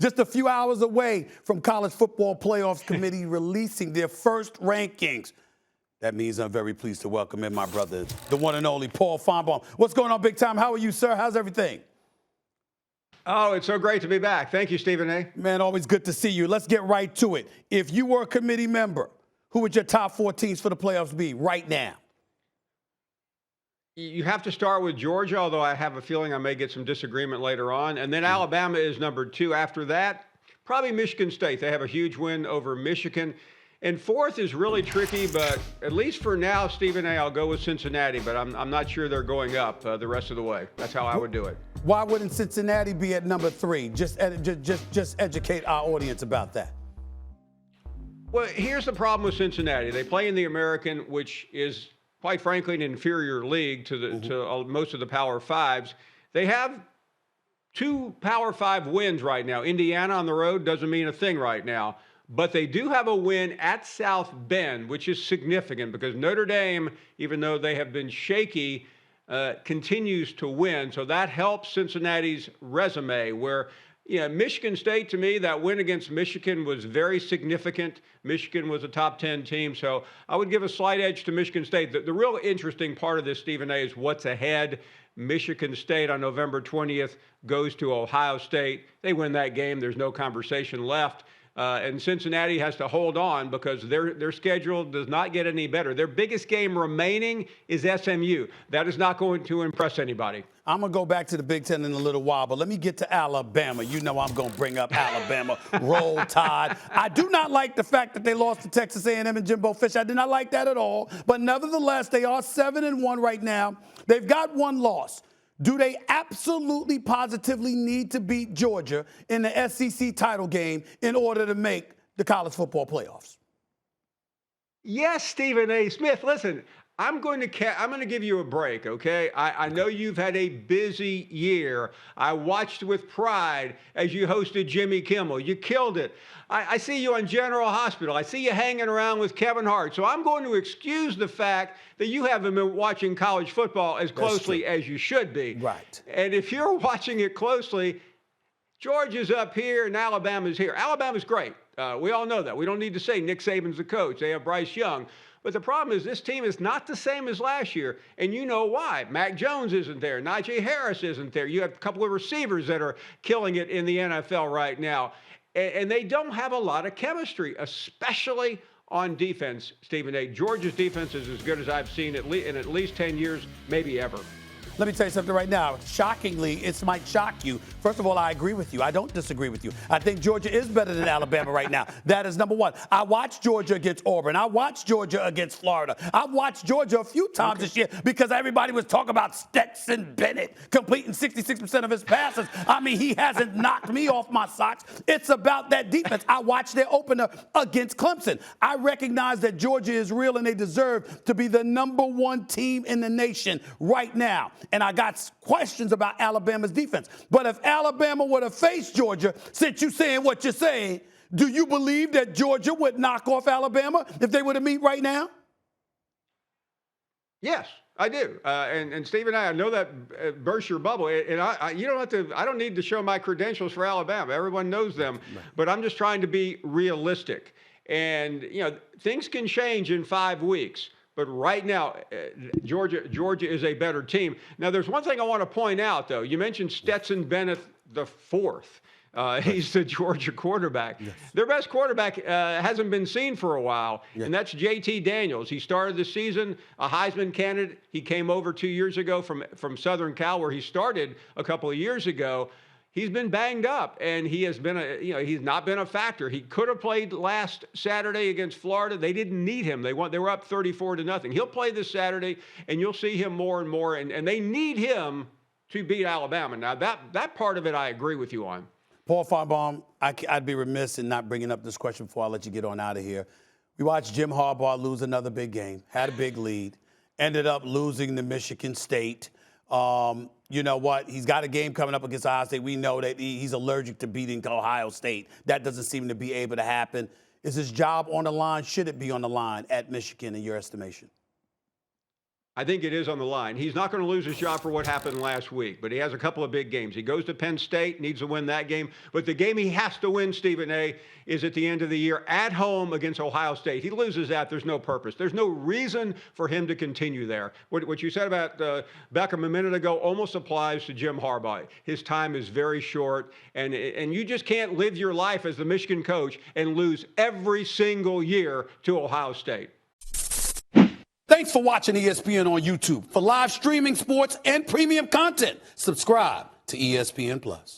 Just a few hours away from College Football Playoffs Committee releasing their first rankings. That means I'm very pleased to welcome in my brother, the one and only Paul Finebaum. What's going on, big time? How are you, sir? How's everything? Oh, it's so great to be back. Thank you, Stephen A. Man, always good to see you. Let's get right to it. If you were a committee member, who would your top 4 teams for the playoffs be right now? You have to start with Georgia, although I have a feeling I may get some disagreement later on. And then Alabama is number 2. After that, probably Michigan State. They have a huge win over Michigan. And 4th is really tricky, but at least for now, Stephen A., I'll go with Cincinnati, but I'm not sure they're going up the rest of the way. That's how I would do it. Why wouldn't Cincinnati be at number 3? Just educate our audience about that. Well, here's the problem with Cincinnati. They play in the American, which is, quite frankly, an inferior league to most of the Power Fives. They have 2 Power 5 wins right now. Indiana on the road doesn't mean a thing right now. But they do have a win at South Bend, which is significant because Notre Dame, even though they have been shaky, continues to win. So that helps Cincinnati's resume, where Michigan State, to me, that win against Michigan was very significant. Michigan was a top 10 team. So I would give a slight edge to Michigan State. The real interesting part of this, Stephen A., is what's ahead. Michigan State on November 20th goes to Ohio State. They win that game. There's no conversation left. And Cincinnati has to hold on because their schedule does not get any better. Their biggest game remaining is SMU. That is not going to impress anybody. I'm going to go back to the Big Ten in a little while, but let me get to Alabama. You know I'm going to bring up Alabama. Roll Tide. I do not like the fact that they lost to Texas A&M and Jimbo Fisher. I did not like that at all. But nevertheless, they are 7-1 right now. They've got 1 loss. Do they absolutely, positively need to beat Georgia in the SEC title game in order to make the college football playoffs? Yes, Stephen A. Smith. Listen, I'm going to give you a break, okay? I know you've had a busy year. I watched with pride as you hosted Jimmy Kimmel. You killed it. I see you on General Hospital. I see you hanging around with Kevin Hart. So I'm going to excuse the fact that you haven't been watching college football as closely as you should be. Right. And if you're watching it closely, Georgia's up here and Alabama's here. Alabama's great. We all know that. We don't need to say Nick Saban's the coach. They have Bryce Young. But the problem is this team is not the same as last year, and you know why. Mac Jones isn't there. Najee Harris isn't there. You have a couple of receivers that are killing it in the NFL right now, and they don't have a lot of chemistry, especially on defense, Stephen A. Georgia's defense is as good as I've seen in at least 10 years, maybe ever. Let me tell you something right now. Shockingly, it might shock you. First of all, I agree with you. I don't disagree with you. I think Georgia is better than Alabama right now. That is number 1. I watched Georgia against Auburn. I watched Georgia against Florida. I've watched Georgia a few times this year because everybody was talking about Stetson Bennett completing 66% of his passes. I mean, he hasn't knocked me off my socks. It's about that defense. I watched their opener against Clemson. I recognize that Georgia is real and they deserve to be the number 1 team in the nation right now. And I got questions about Alabama's defense. But if Alabama were to face Georgia, since you're saying what you're saying, do you believe that Georgia would knock off Alabama if they were to meet right now? Yes, I do. And Stephen, I know that bursts your bubble. And you don't have to. I don't need to show my credentials for Alabama. Everyone knows them. But I'm just trying to be realistic. And things can change in 5 weeks. But right now, Georgia is a better team. Now, there's one thing I want to point out, though. You mentioned Stetson Bennett the 4th. He's the Georgia quarterback. Yes. Their best quarterback hasn't been seen for a while, and that's J.T. Daniels. He started the season a Heisman candidate. He came over 2 years ago from Southern Cal, where he started a couple of years ago. He's been banged up, and he has been he's not been a factor. He could have played last Saturday against Florida. They didn't need him. They were up 34-0. He'll play this Saturday, and you'll see him more and more. And they need him to beat Alabama. Now that part of it, I agree with you on. Paul Finebaum, I'd be remiss in not bringing up this question before I let you get on out of here. We watched Jim Harbaugh lose another big game, had a big lead, ended up losing to Michigan State. You know what? He's got a game coming up against Ohio State. We know that he's allergic to beating Ohio State. That doesn't seem to be able to happen. Is his job on the line? Should it be on the line at Michigan in your estimation? I think it is on the line. He's not going to lose his job for what happened last week, but he has a couple of big games. He goes to Penn State, needs to win that game. But the game he has to win, Stephen A., is at the end of the year at home against Ohio State. He loses that, there's no purpose. There's no reason for him to continue there. What you said about Beckham a minute ago almost applies to Jim Harbaugh. His time is very short, and you just can't live your life as the Michigan coach and lose every single year to Ohio State. Thanks for watching ESPN on YouTube. For live streaming sports and premium content, subscribe to ESPN Plus.